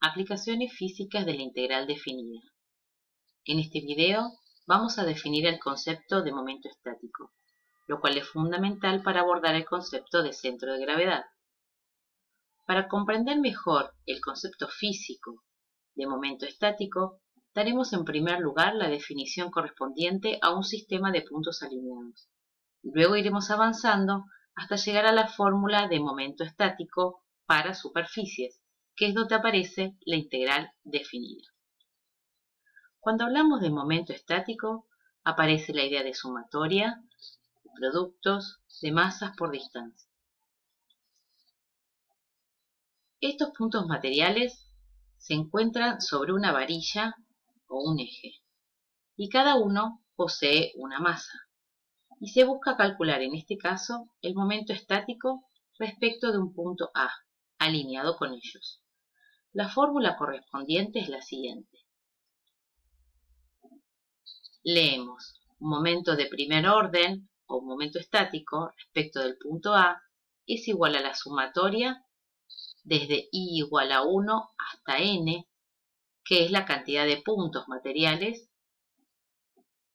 Aplicaciones físicas de la integral definida. En este video vamos a definir el concepto de momento estático, lo cual es fundamental para abordar el concepto de centro de gravedad. Para comprender mejor el concepto físico de momento estático, daremos en primer lugar la definición correspondiente a un sistema de puntos alineados. Luego iremos avanzando hasta llegar a la fórmula de momento estático para superficies, que es donde aparece la integral definida. Cuando hablamos de momento estático, aparece la idea de sumatoria, de productos, de masas por distancia. Estos puntos materiales se encuentran sobre una varilla o un eje, y cada uno posee una masa. Y se busca calcular en este caso el momento estático respecto de un punto A, alineado con ellos. La fórmula correspondiente es la siguiente. Leemos: un momento de primer orden o un momento estático respecto del punto A es igual a la sumatoria desde I igual a 1 hasta N, que es la cantidad de puntos materiales,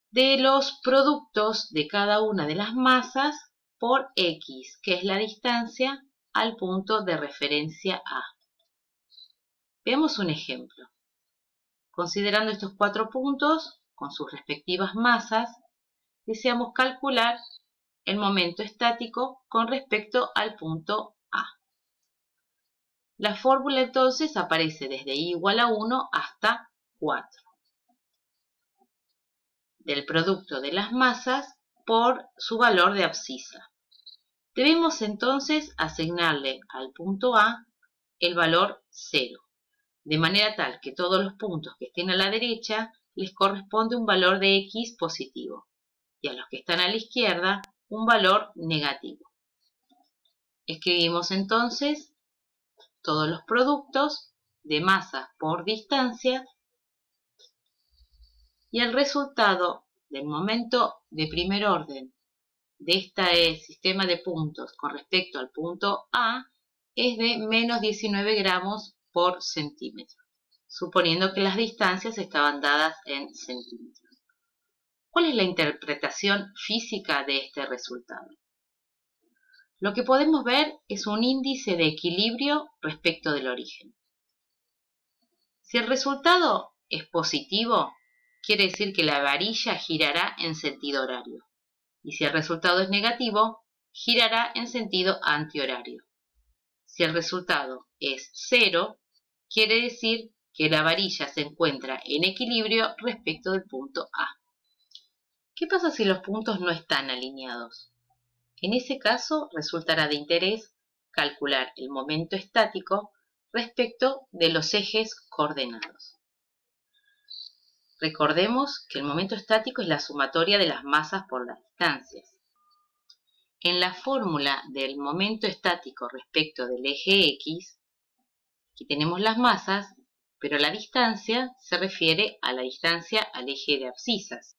de los productos de cada una de las masas por X, que es la distancia al punto de referencia A. Veamos un ejemplo. Considerando estos 4 puntos con sus respectivas masas, deseamos calcular el momento estático con respecto al punto A. La fórmula entonces aparece desde I igual a 1 hasta 4. Del producto de las masas por su valor de abscisa. Debemos entonces asignarle al punto A el valor 0, de manera tal que todos los puntos que estén a la derecha les corresponde un valor de X positivo y a los que están a la izquierda un valor negativo. Escribimos entonces todos los productos de masas por distancia y el resultado del momento de primer orden de este sistema de puntos con respecto al punto A es de menos 19 gramos por centímetro, suponiendo que las distancias estaban dadas en centímetros. ¿Cuál es la interpretación física de este resultado? Lo que podemos ver es un índice de equilibrio respecto del origen. Si el resultado es positivo, quiere decir que la varilla girará en sentido horario. Y si el resultado es negativo, girará en sentido antihorario. Si el resultado es 0, quiere decir que la varilla se encuentra en equilibrio respecto del punto A. ¿Qué pasa si los puntos no están alineados? En ese caso, resultará de interés calcular el momento estático respecto de los ejes coordenados. Recordemos que el momento estático es la sumatoria de las masas por las distancias. En la fórmula del momento estático respecto del eje X, aquí tenemos las masas, pero la distancia se refiere a la distancia al eje de abscisas.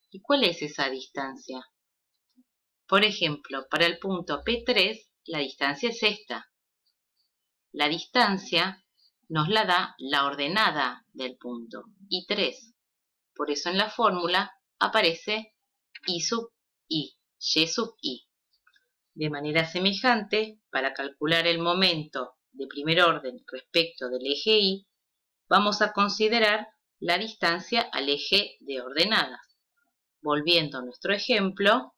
¿Y cuál es esa distancia? Por ejemplo, para el punto P3, la distancia es esta. La distancia nos la da la ordenada del punto, I3. Por eso en la fórmula aparece I sub I, Y sub I. De manera semejante, para calcular el momento de primer orden respecto del eje Y, vamos a considerar la distancia al eje de ordenadas. Volviendo a nuestro ejemplo,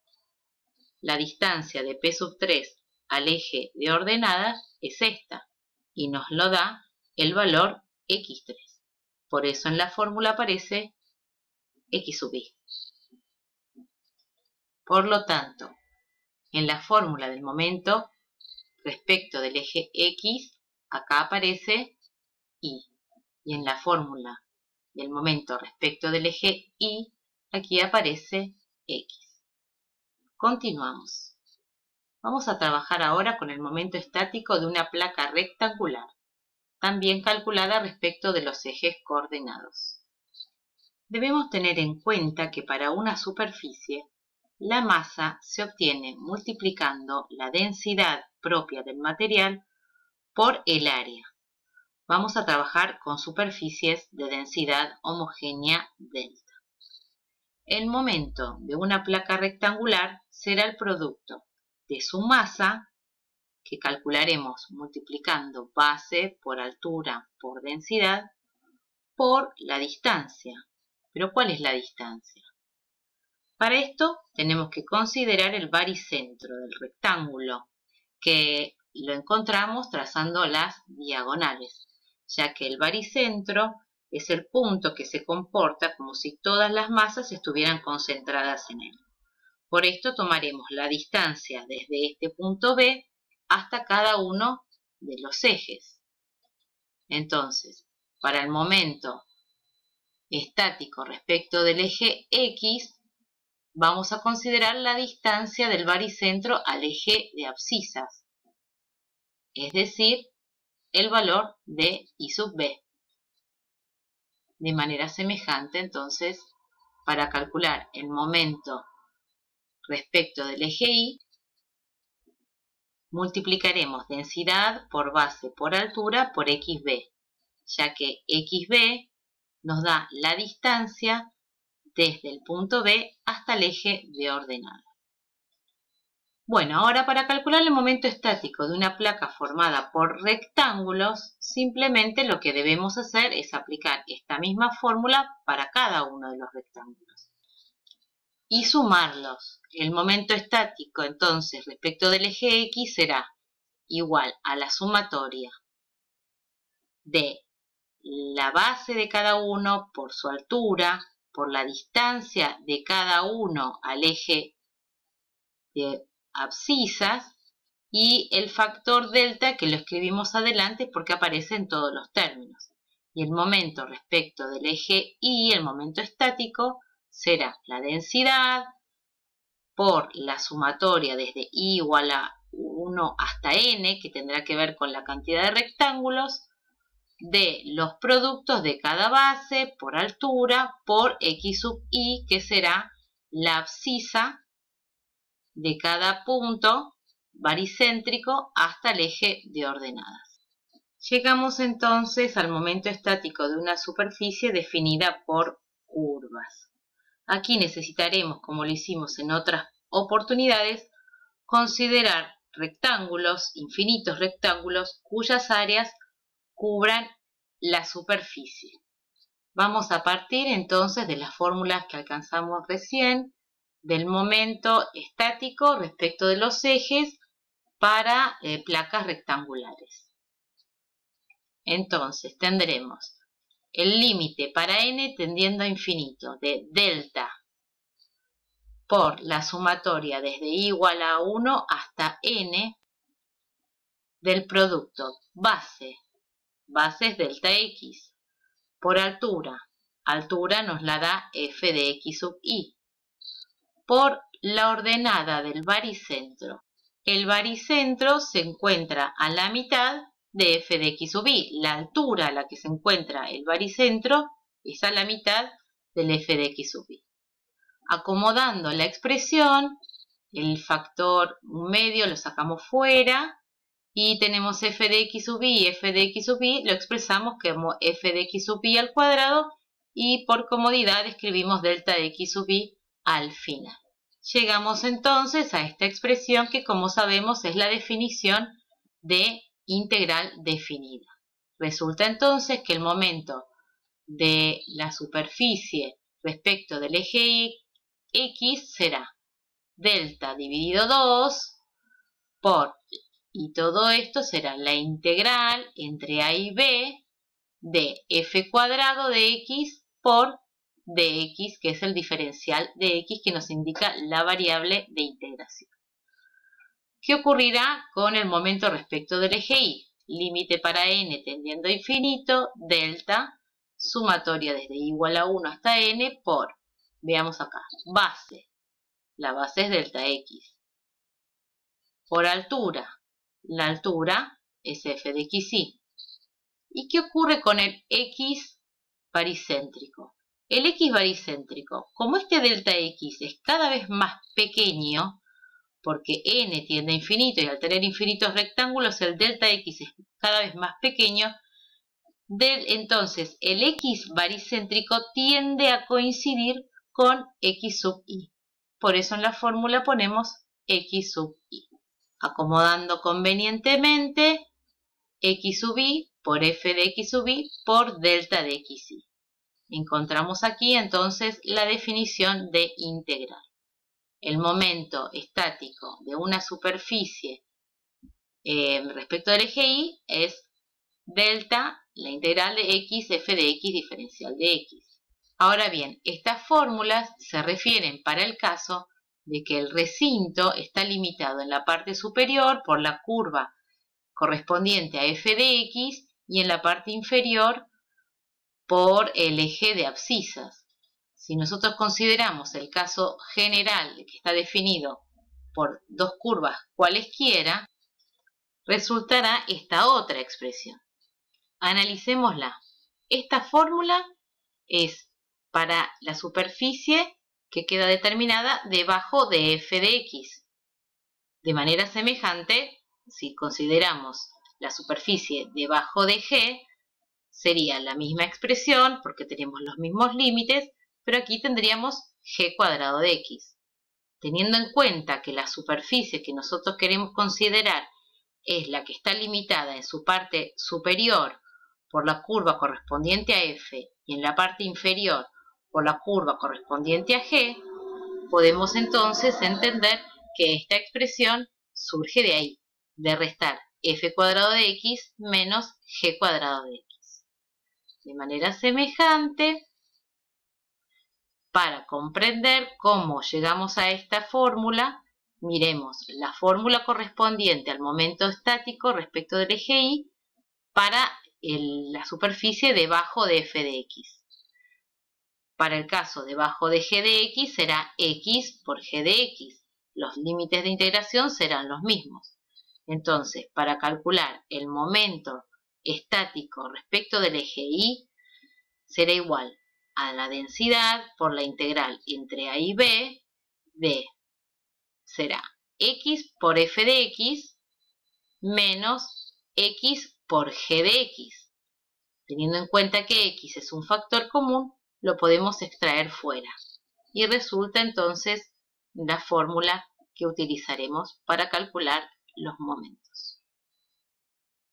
la distancia de P sub 3 al eje de ordenadas es esta, y nos lo da el valor X3. Por eso en la fórmula aparece X sub I. Por lo tanto, en la fórmula del momento respecto del eje X, acá aparece Y. Y en la fórmula del momento respecto del eje Y, aquí aparece X. Continuamos. Vamos a trabajar ahora con el momento estático de una placa rectangular, también calculada respecto de los ejes coordenados. Debemos tener en cuenta que para una superficie, la masa se obtiene multiplicando la densidad propia del material por el área. vamos a trabajar con superficies de densidad homogénea delta. El momento de una placa rectangular será el producto de su masa, que calcularemos multiplicando base por altura por densidad, por la distancia. ¿Pero cuál es la distancia? Para esto tenemos que considerar el baricentro del rectángulo, que lo encontramos trazando las diagonales, ya que el baricentro es el punto que se comporta como si todas las masas estuvieran concentradas en él. Por esto tomaremos la distancia desde este punto B hasta cada uno de los ejes. Entonces, para el momento estático respecto del eje X, vamos a considerar la distancia del baricentro al eje de abscisas, es decir, el valor de I sub B. De manera semejante, entonces, para calcular el momento respecto del eje Y, multiplicaremos densidad por base por altura por XB, ya que XB nos da la distancia desde el punto B hasta el eje de ordenada. Bueno, ahora para calcular el momento estático de una placa formada por rectángulos, simplemente lo que debemos hacer es aplicar esta misma fórmula para cada uno de los rectángulos y sumarlos. El momento estático, entonces, respecto del eje X será igual a la sumatoria de la base de cada uno por su altura, por la distancia de cada uno al eje de abscisas y el factor delta, que lo escribimos adelante porque aparece en todos los términos. Y el momento respecto del eje Y, el momento estático, será la densidad por la sumatoria desde I igual a 1 hasta n, que tendrá que ver con la cantidad de rectángulos, de los productos de cada base por altura por X sub I, que será la abscisa de cada punto baricéntrico hasta el eje de ordenadas. Llegamos entonces al momento estático de una superficie definida por curvas. Aquí necesitaremos, como lo hicimos en otras oportunidades, considerar rectángulos, infinitos rectángulos, cuyas áreas cubran la superficie. Vamos a partir entonces de las fórmulas que alcanzamos recién, del momento estático respecto de los ejes para placas rectangulares. Entonces tendremos el límite para n tendiendo a infinito de delta por la sumatoria desde I igual a 1 hasta n del producto base es delta X, por altura nos la da f de X sub I, por la ordenada del baricentro. El baricentro se encuentra a la mitad de f de X sub I. La altura a la que se encuentra el baricentro es a la mitad del f de X sub I. Acomodando la expresión, el factor medio lo sacamos fuera y tenemos f de X sub I y f de X sub I lo expresamos como f de X sub I al cuadrado y por comodidad escribimos delta de X sub I al final. Llegamos entonces a esta expresión que, como sabemos, es la definición de integral definida. Resulta entonces que el momento de la superficie respecto del eje X será delta dividido 2 por, y todo esto será la integral entre A y B de f cuadrado de X por dx, que es el diferencial de X que nos indica la variable de integración. ¿Qué ocurrirá con el momento respecto del eje Y? Límite para n tendiendo a infinito, delta, sumatoria desde I igual a 1 hasta n por, veamos acá, base. La base es delta X. Por altura. La altura es f de XY. ¿Y qué ocurre con el X baricéntrico? El X baricéntrico, como este delta X es cada vez más pequeño, porque n tiende a infinito y al tener infinitos rectángulos el delta X es cada vez más pequeño, Entonces, el X baricéntrico tiende a coincidir con X sub I. Por eso en la fórmula ponemos X sub I. Acomodando convenientemente X sub I por F de X sub I por delta de XI. Encontramos aquí entonces la definición de integral. El momento estático de una superficie respecto del eje Y es delta, la integral de X, F de X diferencial de X. Ahora bien, estas fórmulas se refieren para el caso de que el recinto está limitado en la parte superior por la curva correspondiente a F de X y en la parte inferior por el eje de abscisas. Si nosotros consideramos el caso general que está definido por dos curvas cualesquiera, resultará esta otra expresión. Analicémosla. Esta fórmula es para la superficie que queda determinada debajo de F de X. De manera semejante, si consideramos la superficie debajo de G, sería la misma expresión porque tenemos los mismos límites, pero aquí tendríamos G cuadrado de X. Teniendo en cuenta que la superficie que nosotros queremos considerar es la que está limitada en su parte superior por la curva correspondiente a F y en la parte inferior por la curva correspondiente a G, podemos entonces entender que esta expresión surge de ahí, de restar F cuadrado de X menos G cuadrado de X. De manera semejante, para comprender cómo llegamos a esta fórmula, miremos la fórmula correspondiente al momento estático respecto del eje Y para la superficie debajo de F de X. Para el caso debajo de G de X será X por G de X. Los límites de integración serán los mismos. Entonces, para calcular el momento estático respecto del eje Y, será igual a la densidad por la integral entre A y B de, será X por F de X menos X por G de X. Teniendo en cuenta que X es un factor común, lo podemos extraer fuera. Y resulta entonces la fórmula que utilizaremos para calcular los momentos.